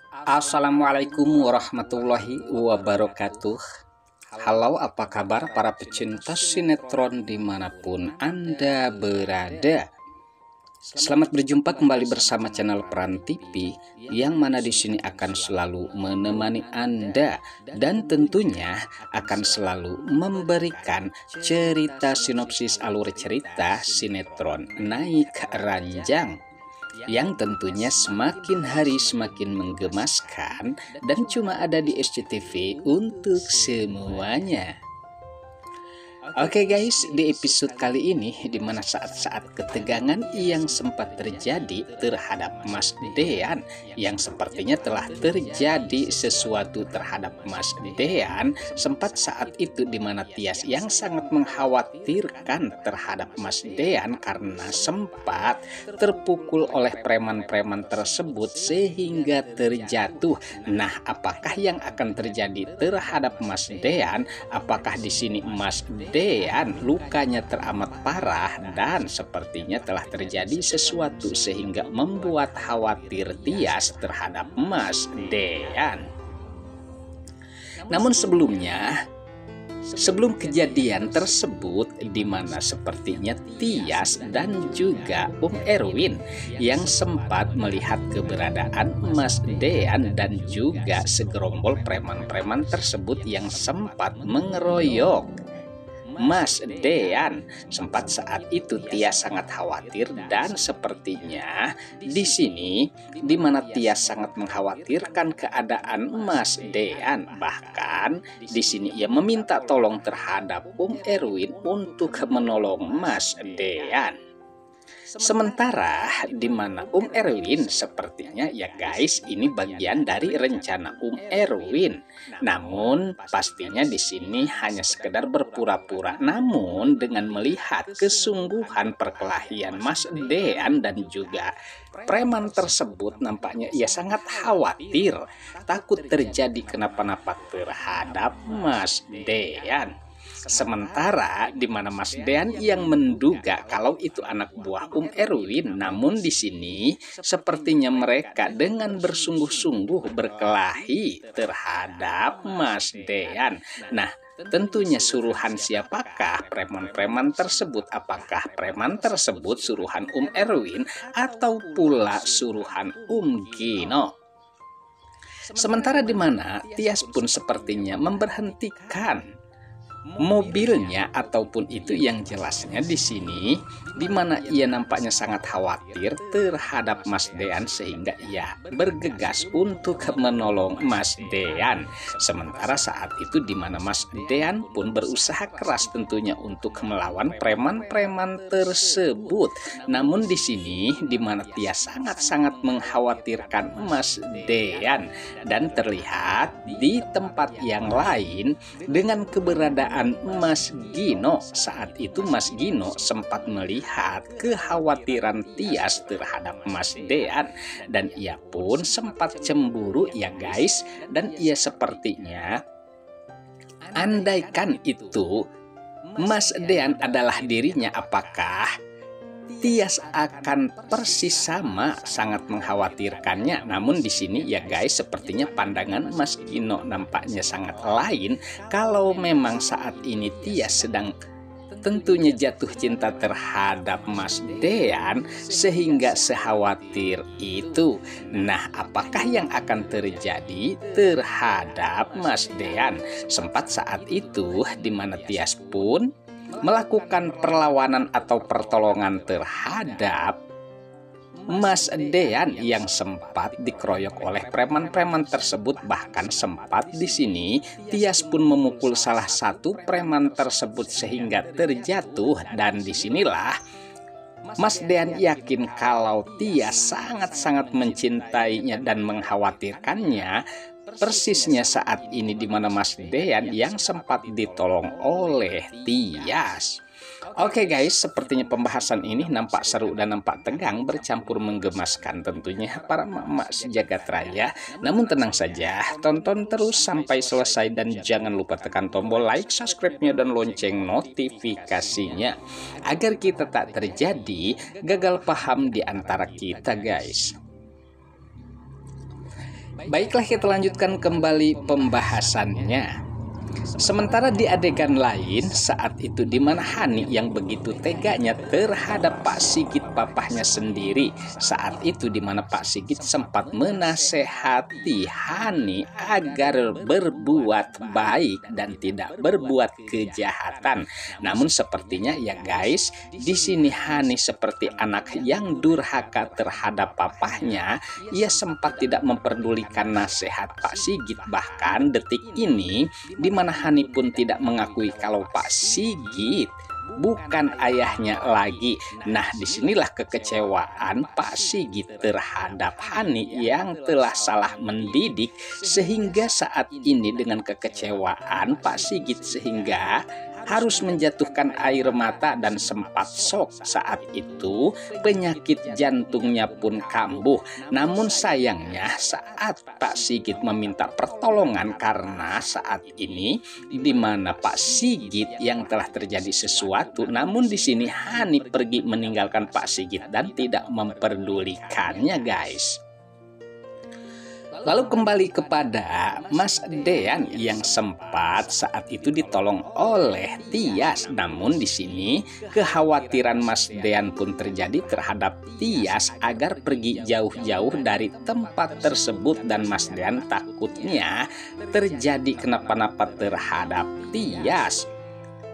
Assalamualaikum warahmatullahi wabarakatuh. Halo, apa kabar para pecinta sinetron dimanapun Anda berada? Selamat berjumpa kembali bersama channel Peran TV, yang mana di sini akan selalu menemani Anda dan tentunya akan selalu memberikan cerita sinopsis alur cerita sinetron Naik Ranjang, yang tentunya semakin hari semakin menggemaskan dan cuma ada di SCTV untuk semuanya. Oke guys, di episode kali ini di mana saat-saat ketegangan yang sempat terjadi terhadap Mas Dean, yang sepertinya telah terjadi sesuatu terhadap Mas Dean, sempat saat itu di mana Tias yang sangat mengkhawatirkan terhadap Mas Dean karena sempat terpukul oleh preman-preman tersebut sehingga terjatuh. Nah, apakah yang akan terjadi terhadap Mas Dean? Apakah di sini Mas Dean lukanya teramat parah dan sepertinya telah terjadi sesuatu sehingga membuat khawatir Tias terhadap Mas Dean. Namun sebelum kejadian tersebut, di mana sepertinya Tias dan juga Erwin yang sempat melihat keberadaan Mas Dean dan juga segerombol preman-preman tersebut yang sempat mengeroyok Mas Dean. Sempat saat itu Tias sangat khawatir dan sepertinya di sini di mana Tias sangat mengkhawatirkan keadaan Mas Dean. Bahkan di sini ia meminta tolong terhadap Erwin untuk menolong Mas Dean. Sementara di mana Erwin sepertinya ya guys, ini bagian dari rencana Erwin. Namun pastinya di sini hanya sekedar berpura-pura. Namun dengan melihat kesungguhan perkelahian Mas Dean dan juga preman tersebut, nampaknya ia sangat khawatir takut terjadi kenapa-napa terhadap Mas Dean. Sementara di mana Mas Dean yang menduga kalau itu anak buah Erwin, namun di sini sepertinya mereka dengan bersungguh-sungguh berkelahi terhadap Mas Dean. Nah, tentunya suruhan siapakah preman-preman tersebut? Apakah preman tersebut suruhan Erwin atau pula suruhan Gino? Sementara di mana Tias pun sepertinya memberhentikan mobilnya, ataupun itu yang jelasnya di sini di mana ia nampaknya sangat khawatir terhadap Mas Dean sehingga ia bergegas untuk menolong Mas Dean. Sementara saat itu di mana Mas Dean pun berusaha keras tentunya untuk melawan preman-preman tersebut. Namun di sini di mana dia sangat-sangat mengkhawatirkan Mas Dean, dan terlihat di tempat yang lain dengan keberadaan Mas Gino. Saat itu Mas Gino sempat melihat kekhawatiran Tias terhadap Mas Dean dan ia pun sempat cemburu ya guys, dan ia sepertinya andaikan itu Mas Dean adalah dirinya, apakah Tias akan persis sama, sangat mengkhawatirkannya. Namun di sini ya guys, sepertinya pandangan Mas Gino nampaknya sangat lain. Kalau memang saat ini Tias sedang tentunya jatuh cinta terhadap Mas Dean sehingga sekhawatir itu. Nah, apakah yang akan terjadi terhadap Mas Dean? Sempat saat itu di mana Tias pun melakukan perlawanan atau pertolongan terhadap Mas Dean yang sempat dikeroyok oleh preman-preman tersebut. Bahkan sempat di sini Tias pun memukul salah satu preman tersebut sehingga terjatuh, dan disinilah Mas Dean yakin kalau Tias sangat-sangat mencintainya dan mengkhawatirkannya. Persisnya saat ini di mana Mas Dean yang sempat ditolong oleh Tias. Oke guys, sepertinya pembahasan ini nampak seru dan nampak tegang bercampur menggemaskan tentunya para emak-emak sejagat raya. Namun tenang saja, tonton terus sampai selesai dan jangan lupa tekan tombol like, subscribe-nya dan lonceng notifikasinya agar kita tak terjadi gagal paham di antara kita guys. Baiklah, kita lanjutkan kembali pembahasannya. Sementara di adegan lain, saat itu di mana Hani yang begitu teganya terhadap Pak Sigit papahnya sendiri. Saat itu di mana Pak Sigit sempat menasehati Hani agar berbuat baik dan tidak berbuat kejahatan. Namun sepertinya ya guys, di sini Hani seperti anak yang durhaka terhadap papahnya. Ia sempat tidak memperdulikan nasihat Pak Sigit. Bahkan detik ini di mana Hani pun tidak mengakui kalau Pak Sigit bukan ayahnya lagi. Nah, disinilah kekecewaan Pak Sigit terhadap Hani yang telah salah mendidik, sehingga saat ini dengan kekecewaan Pak Sigit sehingga harus menjatuhkan air mata dan sempat shock. Saat itu penyakit jantungnya pun kambuh. Namun sayangnya saat Pak Sigit meminta pertolongan, karena saat ini di mana Pak Sigit yang telah terjadi sesuatu, namun di sini Hani pergi meninggalkan Pak Sigit dan tidak memperdulikannya guys. Lalu kembali kepada Mas Dean yang sempat saat itu ditolong oleh Tias. Namun di sini kekhawatiran Mas Dean pun terjadi terhadap Tias agar pergi jauh-jauh dari tempat tersebut, dan Mas Dean takutnya terjadi kenapa-napa terhadap Tias.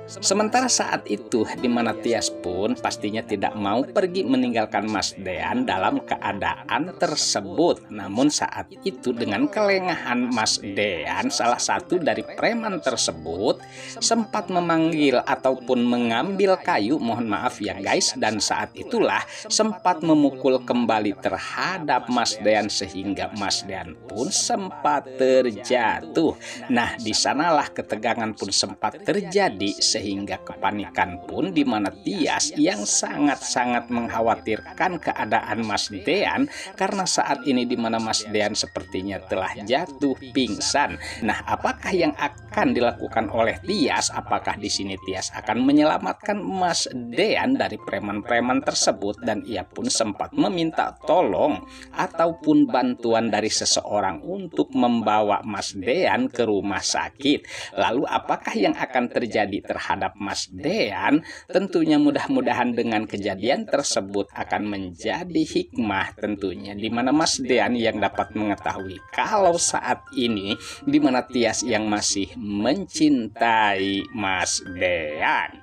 Sementara saat itu di mana Tias pun pastinya tidak mau pergi meninggalkan Mas Dean dalam keadaan tersebut. Namun saat itu dengan kelengahan Mas Dean, salah satu dari preman tersebut sempat memanggil ataupun mengambil kayu, mohon maaf ya guys, dan saat itulah sempat memukul kembali terhadap Mas Dean sehingga Mas Dean pun sempat terjatuh. Nah, disanalah ketegangan pun sempat terjadi sehingga kepanikan pun di mana Tias yang sangat-sangat mengkhawatirkan keadaan Mas Dean, karena saat ini di mana Mas Dean sepertinya telah jatuh pingsan. Nah, apakah yang akan dilakukan oleh Tias? Apakah di sini Tias akan menyelamatkan Mas Dean dari preman-preman tersebut, dan ia pun sempat meminta tolong ataupun bantuan dari seseorang untuk membawa Mas Dean ke rumah sakit. Lalu apakah yang akan terjadi terhadap Mas Dean? Tentunya mudah-mudahan dengan kejadian tersebut akan menjadi hikmah tentunya, di mana Mas Dean yang dapat mengetahui kalau saat ini di mana Tias yang masih mencintai Mas Dean.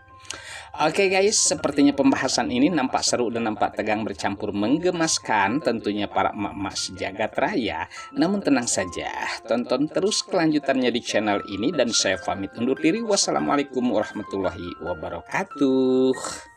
Oke guys, sepertinya pembahasan ini nampak seru dan nampak tegang bercampur menggemaskan tentunya para emak-emak sejagat raya. Namun tenang saja, tonton terus kelanjutannya di channel ini, dan saya pamit undur diri. Wassalamualaikum warahmatullahi wabarakatuh.